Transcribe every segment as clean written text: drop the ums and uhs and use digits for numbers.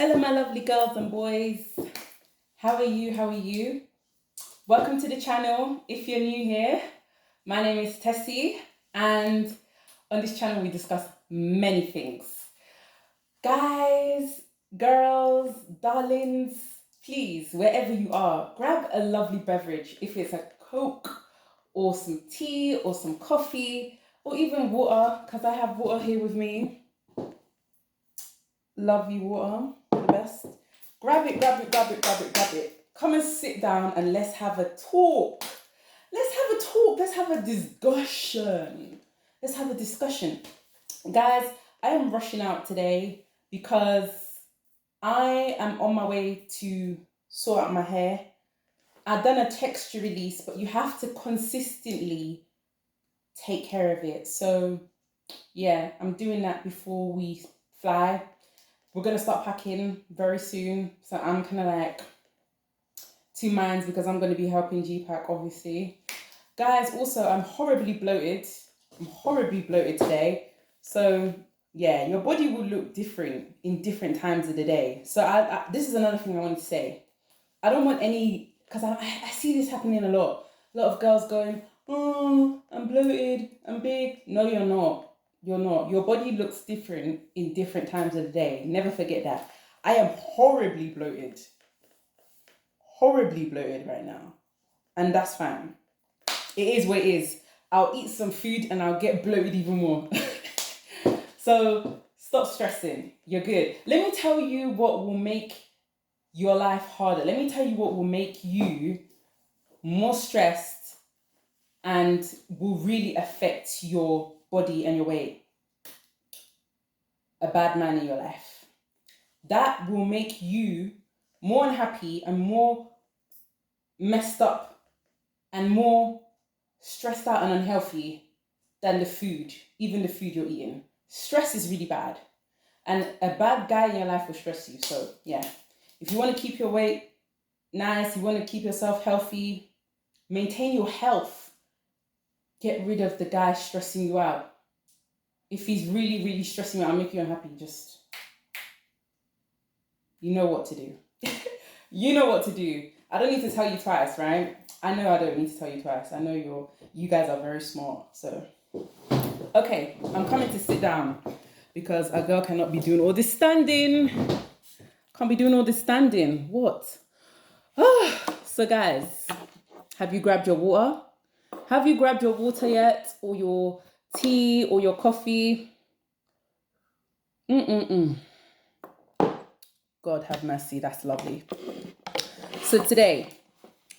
Hello, my lovely girls and boys. How are you? How are you? Welcome to the channel. If you're new here, my name is Tessie, and on this channel we discuss many things. Guys, girls, darlings, please, wherever you are, grab a lovely beverage. If it's a Coke or some tea or some coffee or even water, because I have water here with me. Love you, water, the best. Grab it, grab it, grab it, grab it, grab it. Come and sit down and let's have a talk. Let's have a talk. Let's have a discussion. Let's have a discussion. Guys, I am rushing out today because I am on my way to sort out my hair. I've done a texture release, but you have to consistently take care of it. So yeah, I'm doing that before we fly. We're going to start packing very soon. So I'm kind of like two minds because I'm going to be helping G pack, obviously. Guys, also, I'm horribly bloated. I'm horribly bloated today. So yeah, your body will look different in different times of the day. So this is another thing I want to say. I don't want any, because I see this happening a lot. A lot of girls going, oh, I'm bloated, I'm big. No, you're not. You're not. Your body looks different in different times of the day. Never forget that. I am horribly bloated. Horribly bloated right now. And that's fine. It is what it is. I'll eat some food and I'll get bloated even more. So stop stressing. You're good. Let me tell you what will make your life harder. Let me tell you what will make you more stressed and will really affect your body and your weight. A bad man in your life. That will make you more unhappy and more messed up and more stressed out and unhealthy than the food, even the food you're eating. Stress is really bad. And a bad guy in your life will stress you. So yeah, if you want to keep your weight nice, you want to keep yourself healthy, maintain your health, get rid of the guy stressing you out. If he's really, really stressing you out and make you unhappy, just, you know what to do. You know what to do. I don't need to tell you twice, right? I know I don't need to tell you twice. I know you guys are very smart. So, okay, I'm coming to sit down because a girl cannot be doing all this standing. Can't be doing all this standing. What? So guys, have you grabbed your water? Have you grabbed your water yet? Or your tea or your coffee? God have mercy, that's lovely. So today,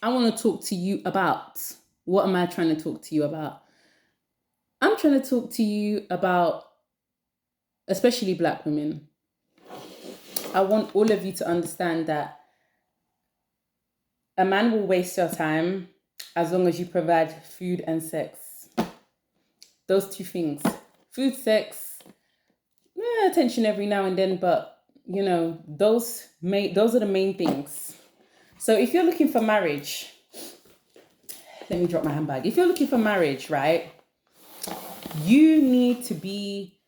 I want to talk to you about, what am I trying to talk to you about? I'm trying to talk to you about, especially Black women. I want all of you to understand that a man will waste your time as long as you provide food and sex. Those two things. Food, sex, attention every now and then, but you know, those are the main things. So if you're looking for marriage, let me drop my handbag. If you're looking for marriage, right, you need to be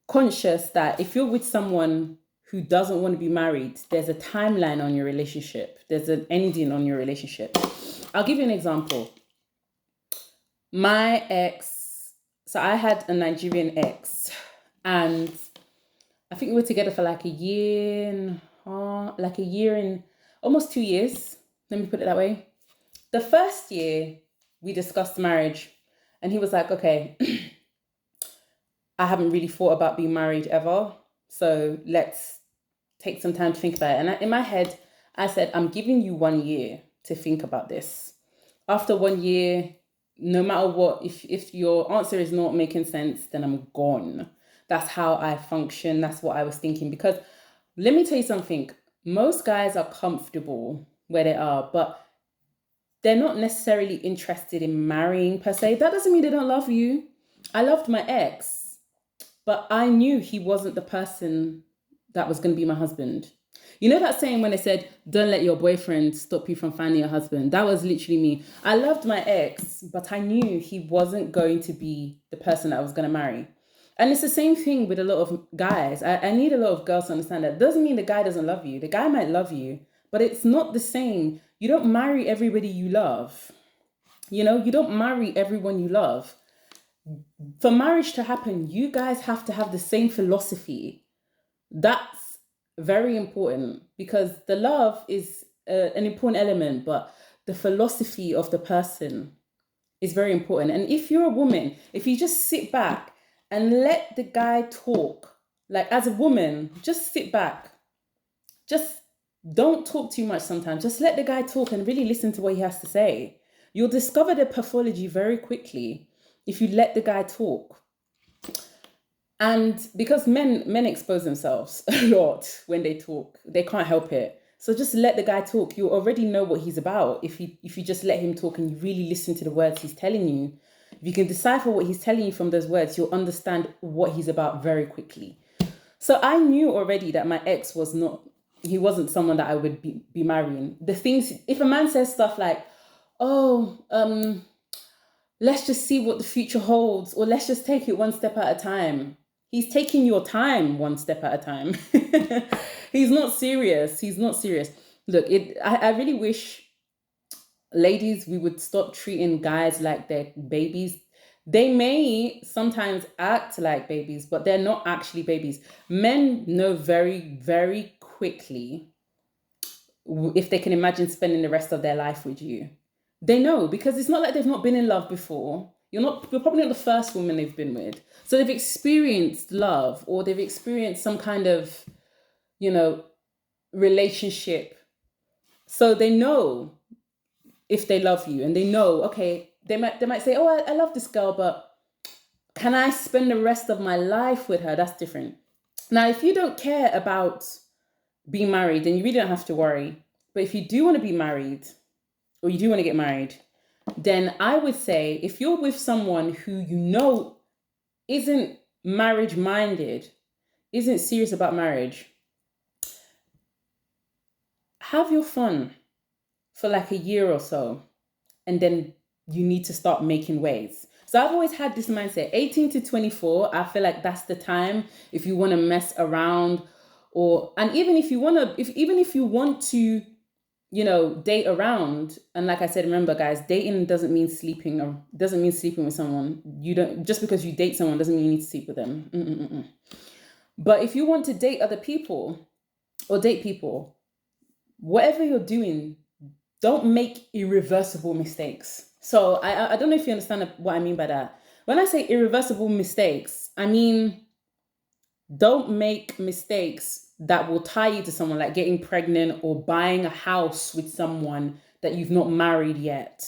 conscious that if you're with someone who doesn't want to be married, there's a timeline on your relationship. There's an ending on your relationship. I'll give you an example. My ex, so I had a Nigerian ex, and I think we were together for like a year and almost 2 years. Let me put it that way. The first year we discussed marriage and he was like, okay, I haven't really thought about being married ever. So let's take some time to think about it. And in my head, I said, I'm giving you 1 year to think about this. After 1 year, no matter what, if your answer is not making sense, then I'm gone. That's how I function. That's what I was thinking. Because let me tell you something. Most guys are comfortable where they are, but they're not necessarily interested in marrying per se. That doesn't mean they don't love you. I loved my ex, but I knew he wasn't the person that was going to be my husband. You know that saying when they said, don't let your boyfriend stop you from finding a husband? That was literally me. I loved my ex, but I knew he wasn't going to be the person that I was going to marry. And it's the same thing with a lot of guys. I need a lot of girls to understand that. Doesn't mean the guy doesn't love you. The guy might love you, but it's not the same. You don't marry everybody you love. You don't marry everyone you love. For marriage to happen, you guys have to have the same philosophy. That's very important because the love is an important element, but the philosophy of the person is very important. And if you're a woman, if you just sit back and let the guy talk, like as a woman, just sit back, just don't talk too much sometimes. Just let the guy talk and really listen to what he has to say. You'll discover the pathology very quickly if you let the guy talk. And because men expose themselves a lot when they talk, they can't help it. So just let the guy talk. You already know what he's about if you just let him talk and you really listen to the words he's telling you. If you can decipher what he's telling you from those words, you'll understand what he's about very quickly. So I knew already that my ex he wasn't someone that I would be marrying. The things, if a man says stuff like, oh, let's just see what the future holds, or let's just take it one step at a time. He's taking your time one step at a time. He's not serious. He's not serious. Look, I really wish, ladies, we would stop treating guys like they're babies. They may sometimes act like babies, but they're not actually babies. Men know very, very quickly if they can imagine spending the rest of their life with you. They know because it's not like they've not been in love before. You're probably not the first woman they've been with. So they've experienced love or they've experienced some kind of, relationship. So they know if they love you and they know, okay, they might say, oh, I love this girl, but can I spend the rest of my life with her? That's different. Now, if you don't care about being married, then you really don't have to worry. But if you do want to be married or you do want to get married, then I would say if you're with someone who isn't marriage minded, isn't serious about marriage, have your fun for like a year or so, and then you need to start making waves. So I've always had this mindset, 18 to 24, I feel like that's the time if you want to mess around and even if you want to, even if you want to, date around. And like I said, remember guys, dating doesn't mean sleeping or doesn't mean sleeping with someone. You don't, just because you date someone doesn't mean you need to sleep with them. Mm-mm-mm. But if you want to date other people or date people, whatever you're doing, don't make irreversible mistakes. So I don't know if you understand what I mean by that. When I say irreversible mistakes, I mean don't make mistakes that will tie you to someone, like getting pregnant or buying a house with someone that you've not married yet.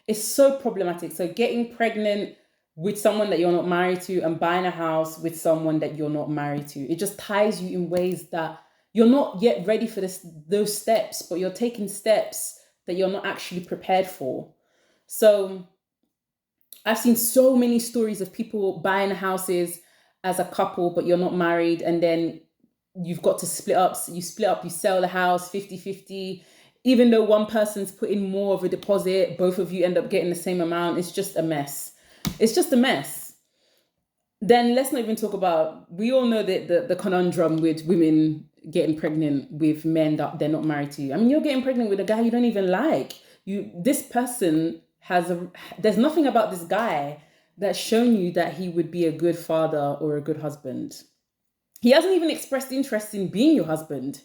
It's so problematic. So getting pregnant with someone that you're not married to and buying a house with someone that you're not married to, it just ties you in ways that you're not yet ready for those steps, but you're taking steps that you're not actually prepared for. So I've seen so many stories of people buying houses as a couple, but you're not married. And then you've got to split up. So you split up, you sell the house 50-50. Even though one person's putting more of a deposit, both of you end up getting the same amount. It's just a mess. It's just a mess. Then let's not even talk about, we all know that the conundrum with women getting pregnant with men that they're not married to. I mean, you're getting pregnant with a guy you don't even like. This person there's nothing about this guy that's shown you that he would be a good father or a good husband. He hasn't even expressed interest in being your husband.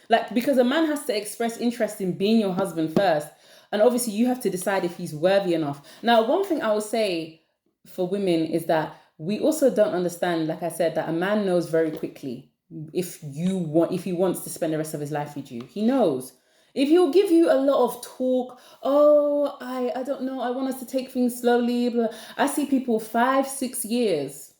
Like, because a man has to express interest in being your husband first. And obviously you have to decide if he's worthy enough. Now, one thing I will say for women is that we also don't understand, like I said, that a man knows very quickly if he wants to spend the rest of his life with you. He knows. If he'll give you a lot of talk, oh, I don't know, I want us to take things slowly. But I see people 5-6 years,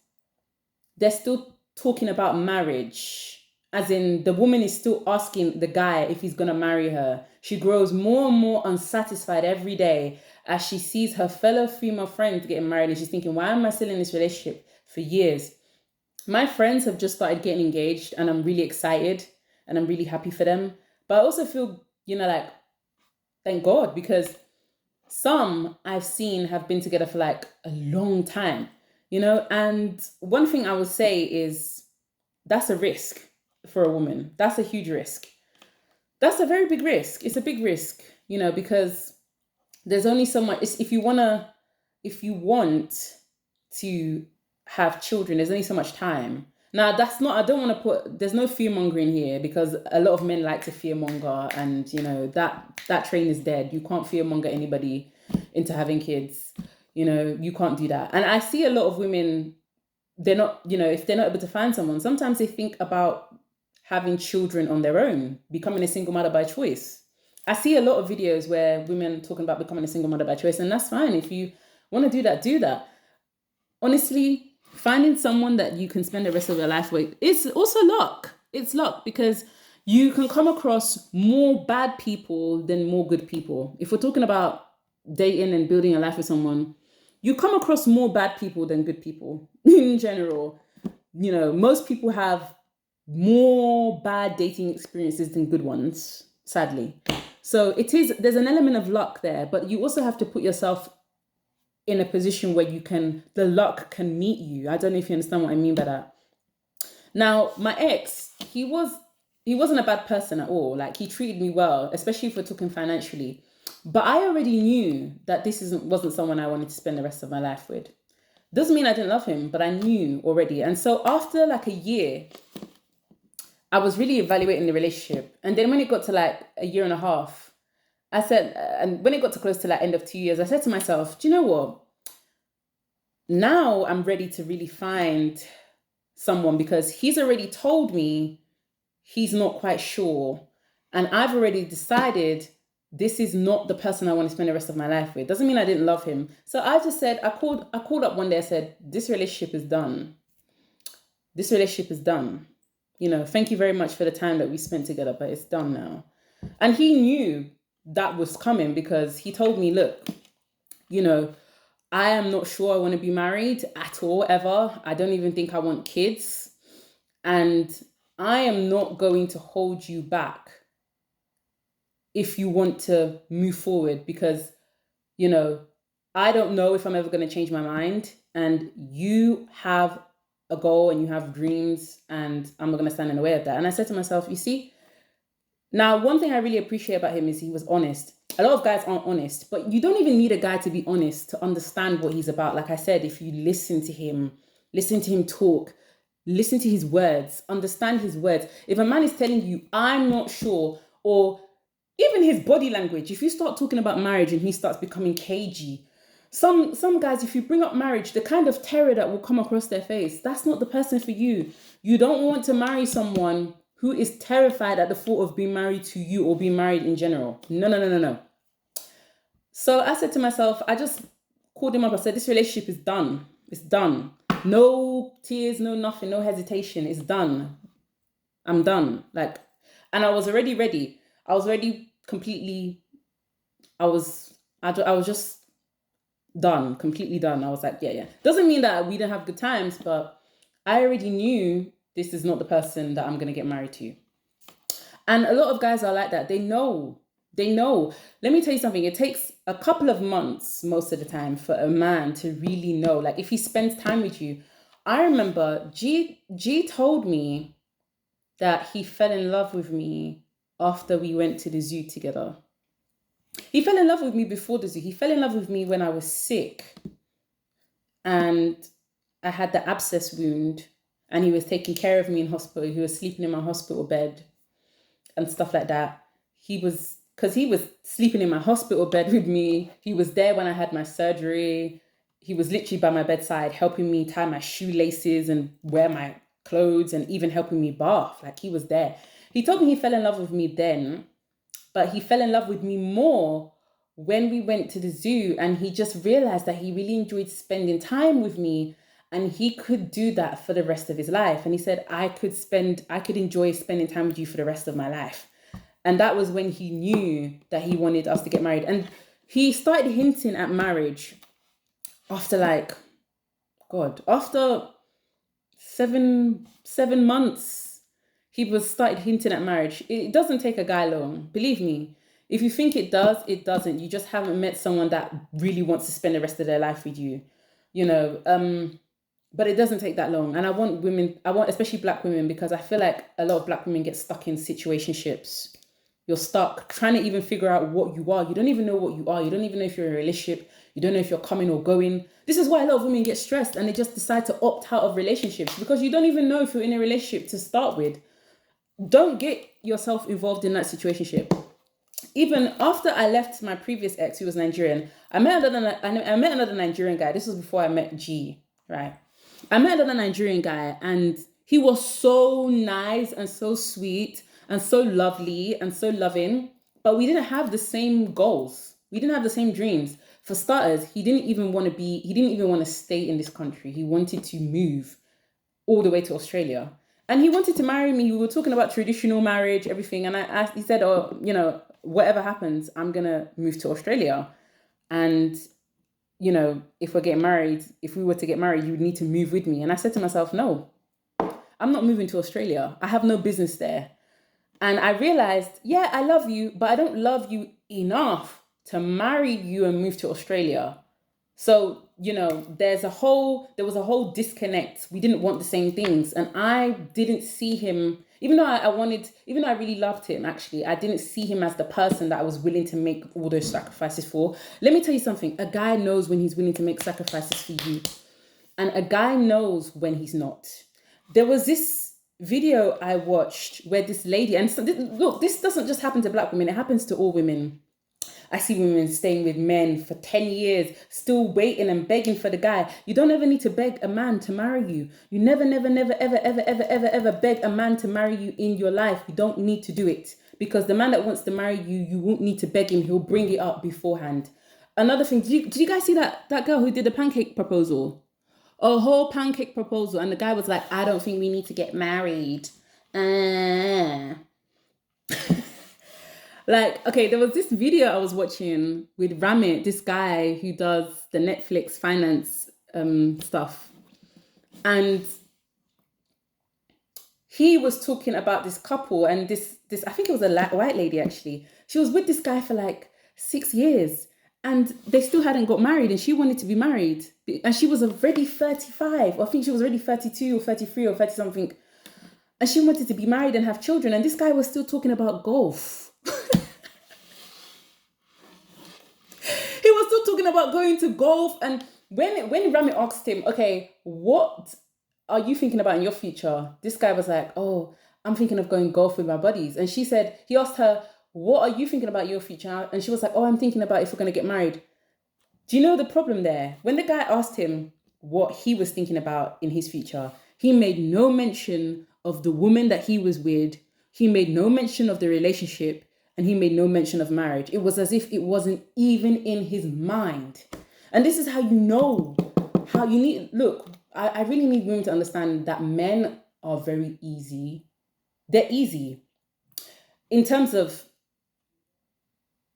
they're still talking about marriage. As in, the woman is still asking the guy if he's gonna marry her. She grows more and more unsatisfied every day as she sees her fellow female friends getting married, and she's thinking, why am I still in this relationship for years? My friends have just started getting engaged, and I'm really excited and I'm really happy for them. But I also feel, like, thank God, because some I've seen have been together for like a long time. you know. And one thing I would say is that's a risk for a woman. That's a huge risk. That's a very big risk. It's a big risk, you know, because there's only so much. If you want to have children, there's only so much time. Now, that's not. I don't want to put. There's no fear mongering here because a lot of men like to fear monger, and you know that train is dead. You can't fear monger anybody into having kids. You know, you can't do that. And I see a lot of women. They're not. You know, if they're not able to find someone, sometimes they think about having children on their own, becoming a single mother by choice. I see a lot of videos where women talking about becoming a single mother by choice, and that's fine. If you want to do that, do that. Honestly, finding someone that you can spend the rest of your life with is also luck. It's luck because you can come across more bad people than more good people. If we're talking about dating and building a life with someone, you come across more bad people than good people in general. You know, most people have more bad dating experiences than good ones, sadly. So there's an element of luck there, but you also have to put yourself in a position where the luck can meet you. I don't know if you understand what I mean by that. Now, my ex, he wasn't a bad person at all. Like, he treated me well, especially if we're talking financially. But I already knew that wasn't someone I wanted to spend the rest of my life with. Doesn't mean I didn't love him, but I knew already. And so after like a year, I was really evaluating the relationship. And then when it got to like a year and a half, I said, and when it got to close to like end of 2 years, I said to myself, do you know what? Now I'm ready to really find someone because he's already told me he's not quite sure. And I've already decided this is not the person I want to spend the rest of my life with. Doesn't mean I didn't love him. So I just said, I called up one day, I said, this relationship is done. This relationship is done. You know, thank you very much for the time that we spent together, but it's done now. And he knew that was coming because he told me, look, you know, I am not sure I want to be married at all, ever. I don't even think I want kids. And I am not going to hold you back if you want to move forward because, you know, I don't know if I'm ever going to change my mind. And you have a goal and you have dreams, and I'm not going to stand in the way of that. And I said to myself, you see, now one thing I really appreciate about him is he was honest. A lot of guys aren't honest, but you don't even need a guy to be honest to understand what he's about. Like I said, if you listen to him talk, listen to his words, understand his words. If a man is telling you, I'm not sure, or even his body language, if you start talking about marriage and he starts becoming cagey, some guys, if you bring up marriage, the kind of terror that will come across their face, that's not the person for you. You don't want to marry someone who is terrified at the thought of being married to you or being married in general. No, no, no, no, no. So I said to myself, I just called him up. I said, this relationship is done. It's done. No tears, no nothing, no hesitation. It's done. I'm done. Like, and I was already ready. I was already completely, I was just done, completely done. I was like, yeah, yeah. Doesn't mean that we didn't have good times, but I already knew this is not the person that I'm going to get married to. And a lot of guys are like that. They know. They know. Let me tell you something. It takes a couple of months most of the time for a man to really know. Like, if he spends time with you. I remember G told me that he fell in love with me after we went to the zoo together. He fell in love with me before the zoo. He fell in love with me when I was sick. And I had the abscess wound. And he was taking care of me in hospital. He was sleeping in my hospital bed and stuff like that. Because he was sleeping in my hospital bed with me. He was there when I had my surgery. He was literally by my bedside, helping me tie my shoelaces and wear my clothes and even helping me bath. Like, he was there. He told me he fell in love with me then, but he fell in love with me more when we went to the zoo, and he just realized that he really enjoyed spending time with me, and he could do that for the rest of his life. And he said, I could enjoy spending time with you for the rest of my life. And that was when he knew that he wanted us to get married. And he started hinting at marriage after after 7 months, he started hinting at marriage. It doesn't take a guy long. Believe me. If you think it does, it doesn't. You just haven't met someone that really wants to spend the rest of their life with you. You know, But it doesn't take that long. And I want especially black women, because I feel like a lot of black women get stuck in situationships. You're stuck trying to even figure out what you are. You don't even know what you are. You don't even know if you're in a relationship. You don't know if you're coming or going. This is why a lot of women get stressed and they just decide to opt out of relationships, because you don't even know if you're in a relationship to start with. Don't get yourself involved in that situationship. Even after I left my previous ex, who was Nigerian, I met another Nigerian guy. This was before I met G, right? I met another Nigerian guy, and he was so nice and so sweet and so lovely and so loving, but we didn't have the same goals. We didn't have the same dreams. For starters, he didn't even want to stay in this country. He wanted to move all the way to Australia. And he wanted to marry me. We were talking about traditional marriage, everything. And he said, oh, whatever happens, I'm going to move to Australia. And, if we were to get married, you would need to move with me. And I said to myself, no, I'm not moving to Australia. I have no business there. And I realized, yeah, I love you, but I don't love you enough to marry you and move to Australia. So, there was a whole disconnect. We didn't want the same things. And I didn't see him, even though I really loved him, actually, I didn't see him as the person that I was willing to make all those sacrifices for. Let me tell you something. A guy knows when he's willing to make sacrifices for you. And a guy knows when he's not. There was this video I watched where this lady, and look, this doesn't just happen to black women, it happens to all women. I see women staying with men for 10 years, still waiting and begging for the guy. You don't ever need to beg a man to marry you. You never, ever beg a man to marry you in your life. You don't need to do it. Because the man that wants to marry you, you won't need to beg him. He'll bring it up beforehand. Another thing, did you guys see that girl who did the pancake proposal? A whole pancake proposal. And the guy was like, I don't think we need to get married. Like, okay, there was this video I was watching with Ramit, this guy who does the Netflix finance stuff. And he was talking about this couple, and this I think it was a white lady, actually. She was with this guy for like 6 years, and they still hadn't got married, and she wanted to be married. And she was already 35. I think she was already 32 or 33 or 30 something. And she wanted to be married and have children. And this guy was still talking about golf. He was still talking about going to golf. And when Rami asked him, okay, what are you thinking about in your future? This guy was like, oh, I'm thinking of going golf with my buddies. And he asked her, what are you thinking about your future? And she was like, oh, I'm thinking about if we're going to get married. Do you know the problem there? When the guy asked him what he was thinking about in his future, he made no mention of the woman that he was with. He made no mention of the relationship. And he made no mention of marriage. It was as if it wasn't even in his mind. And this is how you know how you need... Look, I really need women to understand that men are very easy. They're easy in terms of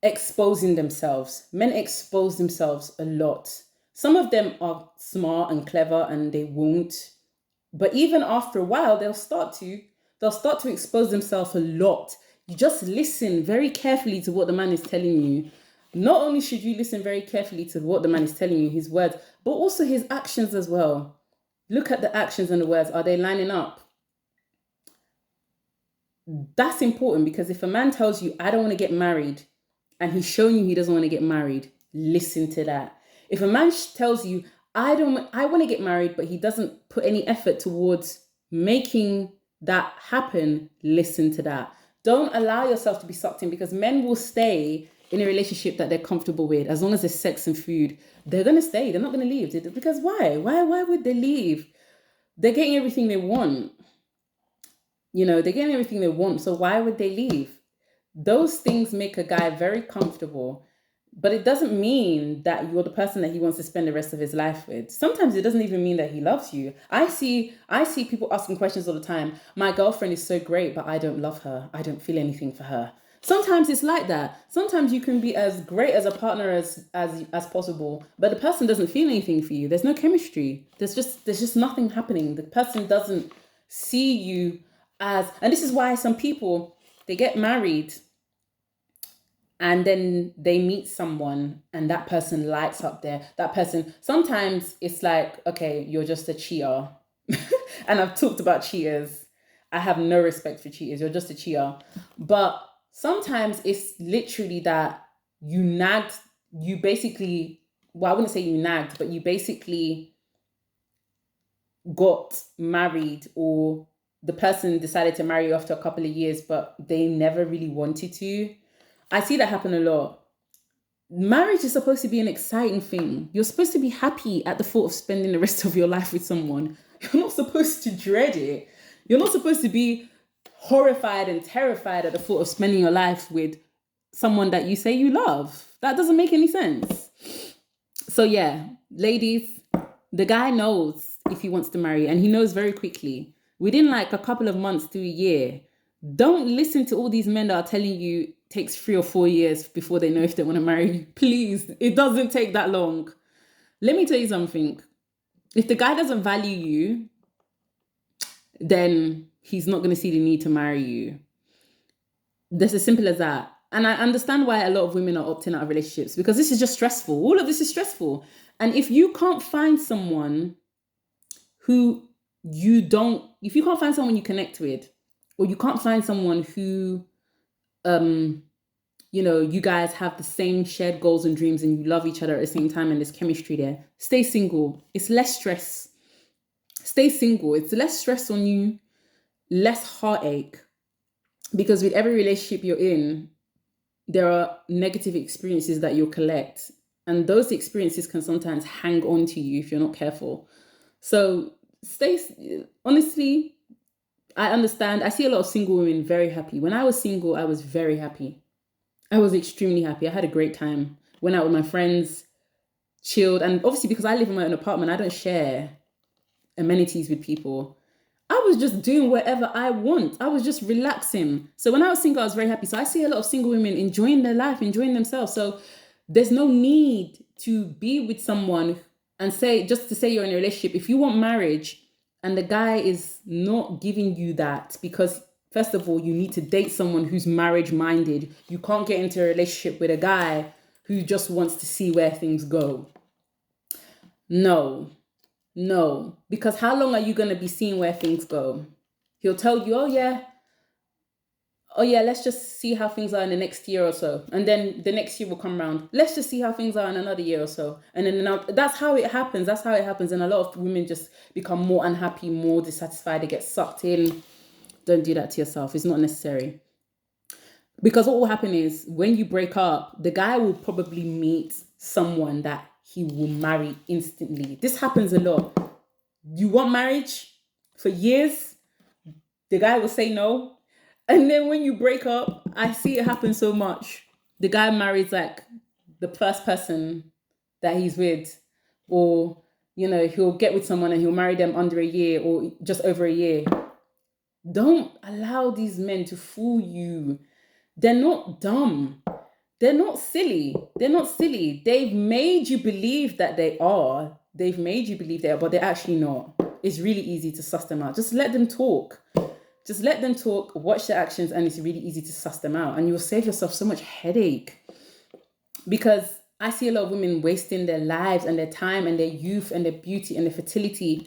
exposing themselves. Men expose themselves a lot. Some of them are smart and clever and they won't. But even after a while, they'll start to expose themselves a lot. You just listen very carefully to what the man is telling you. Not only should you listen very carefully to what the man is telling you, his words, but also his actions as well. Look at the actions and the words. Are they lining up? That's important, because if a man tells you, I don't want to get married, and he's showing you he doesn't want to get married, listen to that. If a man tells you, I want to get married, but he doesn't put any effort towards making that happen, listen to that. Don't allow yourself to be sucked in, because men will stay in a relationship that they're comfortable with. As long as there's sex and food, they're going to stay. They're not going to leave. Because why? Why would they leave? They're getting everything they want. They're getting everything they want. So why would they leave? Those things make a guy very comfortable. But it doesn't mean that you're the person that he wants to spend the rest of his life with. Sometimes it doesn't even mean that he loves you. I see people asking questions all the time. My girlfriend is so great, but I don't love her. I don't feel anything for her. Sometimes it's like that. Sometimes you can be as great as a partner as possible, but the person doesn't feel anything for you. There's no chemistry. There's just nothing happening. The person doesn't see you as, and this is why some people, they get married and then they meet someone and that person lights up that person. Sometimes it's like, okay, you're just a cheater. And I've talked about cheaters. I have no respect for cheaters. You're just a cheater. But sometimes it's literally that you nagged, you basically, well, I wouldn't say you nagged, but you basically got married, or the person decided to marry you after a couple of years, but they never really wanted to. I see that happen a lot. Marriage is supposed to be an exciting thing. You're supposed to be happy at the thought of spending the rest of your life with someone. You're not supposed to dread it. You're not supposed to be horrified and terrified at the thought of spending your life with someone that you say you love. That doesn't make any sense. So yeah, ladies, the guy knows if he wants to marry, and he knows very quickly. Within like a couple of months to a year. Don't listen to all these men that are telling you it takes 3 or 4 years before they know if they want to marry you. Please, it doesn't take that long. Let me tell you something. If the guy doesn't value you, then he's not going to see the need to marry you. That's as simple as that. And I understand why a lot of women are opting out of relationships, because this is just stressful. All of this is stressful. And if you can't find someone who if you can't find someone you connect with, or you can't find someone who, you guys have the same shared goals and dreams and you love each other at the same time and there's chemistry there, stay single. It's less stress. Stay single. It's less stress on you, less heartache. Because with every relationship you're in, there are negative experiences that you'll collect. And those experiences can sometimes hang on to you if you're not careful. So honestly, I understand. I see a lot of single women very happy. When I was single, I was very happy. I was extremely happy. I had a great time. Went out with my friends, chilled. And obviously, because I live in my own apartment, I don't share amenities with people. I was just doing whatever I want. I was just relaxing. So when I was single, I was very happy. So I see a lot of single women enjoying their life, enjoying themselves. So there's no need to be with someone and just to say you're in a relationship. If you want marriage, and the guy is not giving you that, because first of all, you need to date someone who's marriage minded. You can't get into a relationship with a guy who just wants to see where things go. No, because how long are you going to be seeing where things go? He'll tell you, oh yeah, let's just see how things are in the next year or so. And then the next year will come around. Let's just see how things are in another year or so. And then that's how it happens. And a lot of women just become more unhappy, more dissatisfied. They get sucked in. Don't do that to yourself. It's not necessary. Because what will happen is when you break up, the guy will probably meet someone that he will marry instantly. This happens a lot. You want marriage for years, the guy will say no. And then when you break up, I see it happen so much. The guy marries like the first person that he's with, or, he'll get with someone and he'll marry them under a year or just over a year. Don't allow these men to fool you. They're not dumb. They're not silly. They've made you believe that they are. But they're actually not. It's really easy to suss them out. Just let them talk. Watch their actions, and it's really easy to suss them out. And you'll save yourself so much headache. Because I see a lot of women wasting their lives and their time and their youth and their beauty and their fertility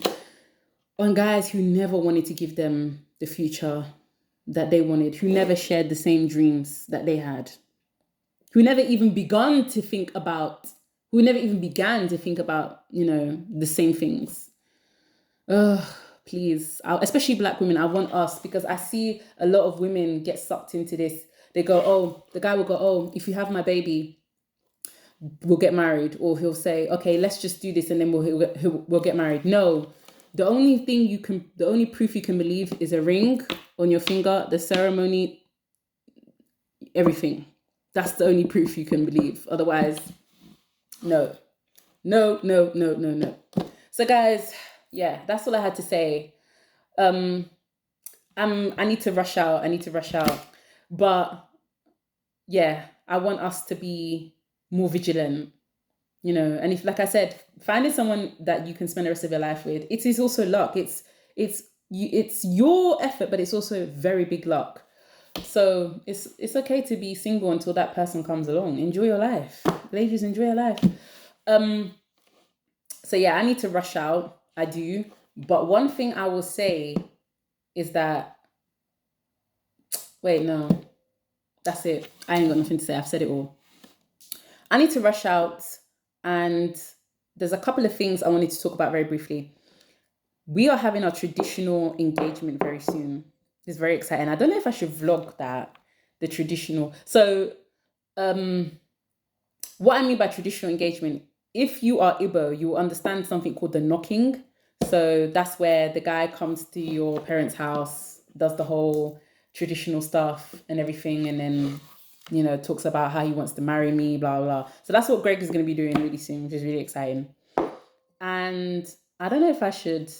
on guys who never wanted to give them the future that they wanted, who never shared the same dreams that they had, who never even began to think about, the same things. Please, especially Black women, I want us, because I see a lot of women get sucked into this. They go, the guy will go, if you have my baby, we'll get married. Or he'll say, okay, let's just do this and then we'll get married. No, the only proof you can believe is a ring on your finger, the ceremony, everything. That's the only proof you can believe. Otherwise, no. So guys, yeah, that's all I had to say. I need to rush out. But yeah, I want us to be more vigilant, and if, like I said, finding someone that you can spend the rest of your life with, it is also luck. It's your effort, but it's also very big luck. So it's okay to be single until that person comes along. Enjoy your life. Ladies, enjoy your life. So yeah, I need to rush out. I do. But one thing I will say is that wait, no. That's it. I ain't got nothing to say. I've said it all. I need to rush out, and there's a couple of things I wanted to talk about very briefly. We are having our traditional engagement very soon. It's very exciting. I don't know if I should vlog that, the traditional. So, what I mean by traditional engagement, if you are Igbo, you will understand something called the knocking. So that's where the guy comes to your parents' house, does the whole traditional stuff and everything, and then talks about how he wants to marry me, blah blah. So that's what Greg is going to be doing really soon, which is really exciting. And I don't know if I should.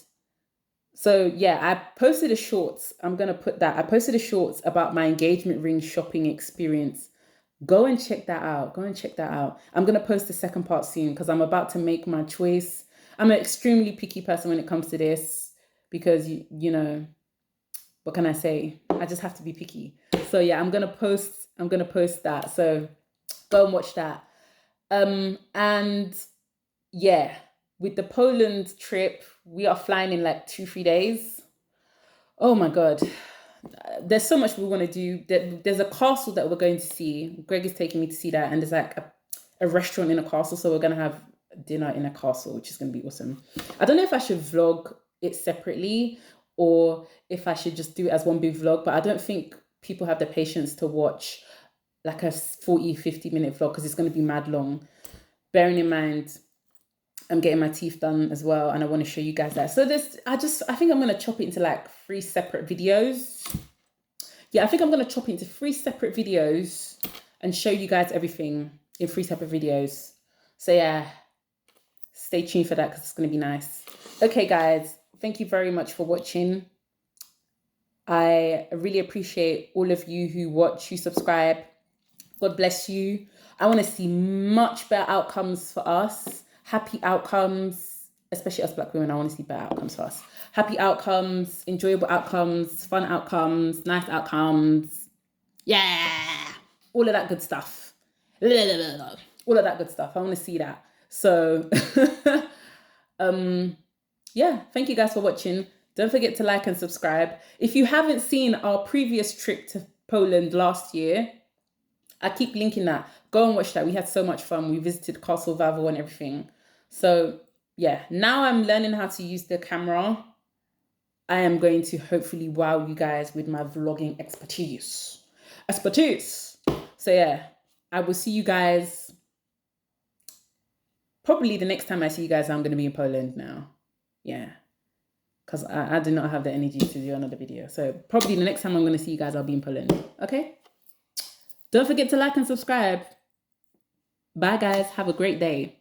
So yeah, I posted a shorts. I'm gonna put that. I posted a shorts about my engagement ring shopping experience. Go and check that out. Go and check that out. I'm gonna post the second part soon because I'm about to make my choice. I'm an extremely picky person when it comes to this because you know, what can I say? I just have to be picky. So yeah, I'm gonna post that. So go and watch that. And yeah, with the Poland trip, we are flying in like 2-3 days. Oh my god, there's so much we want to do. There's a castle that we're going to see. Greg is taking me to see that, and there's like a restaurant in a castle, so we're gonna have dinner in a castle, which is gonna be awesome. I don't know if I should vlog it separately or if I should just do it as one big vlog, but I don't think people have the patience to watch like a 40-50 minute vlog because it's going to be mad long. Bearing in mind I'm getting my teeth done as well, and I want to show you guys that. So I think I'm gonna chop it into like 3 separate videos. Yeah, I think I'm gonna chop it into 3 separate videos and show you guys everything in 3 separate videos. So yeah, stay tuned for that because it's gonna be nice. Okay, guys, thank you very much for watching. I really appreciate all of you who watch, who subscribe. God bless you. I want to see much better outcomes for us. Happy outcomes, especially us Black women. I want to see better outcomes for us. Happy outcomes, enjoyable outcomes, fun outcomes, nice outcomes. Yeah. All of that good stuff. All of that good stuff. I want to see that. So, yeah, thank you guys for watching. Don't forget to like and subscribe. If you haven't seen our previous trip to Poland last year, I keep linking that. Go and watch that. We had so much fun. We visited Castle Wawel and everything. So yeah, now I'm learning how to use the camera. I am going to hopefully wow you guys with my vlogging expertise. So yeah, I will see you guys. Probably the next time I see you guys, I'm going to be in Poland now. Yeah. Because I do not have the energy to do another video. So probably the next time I'm going to see you guys, I'll be in Poland. Okay? Don't forget to like and subscribe. Bye, guys. Have a great day.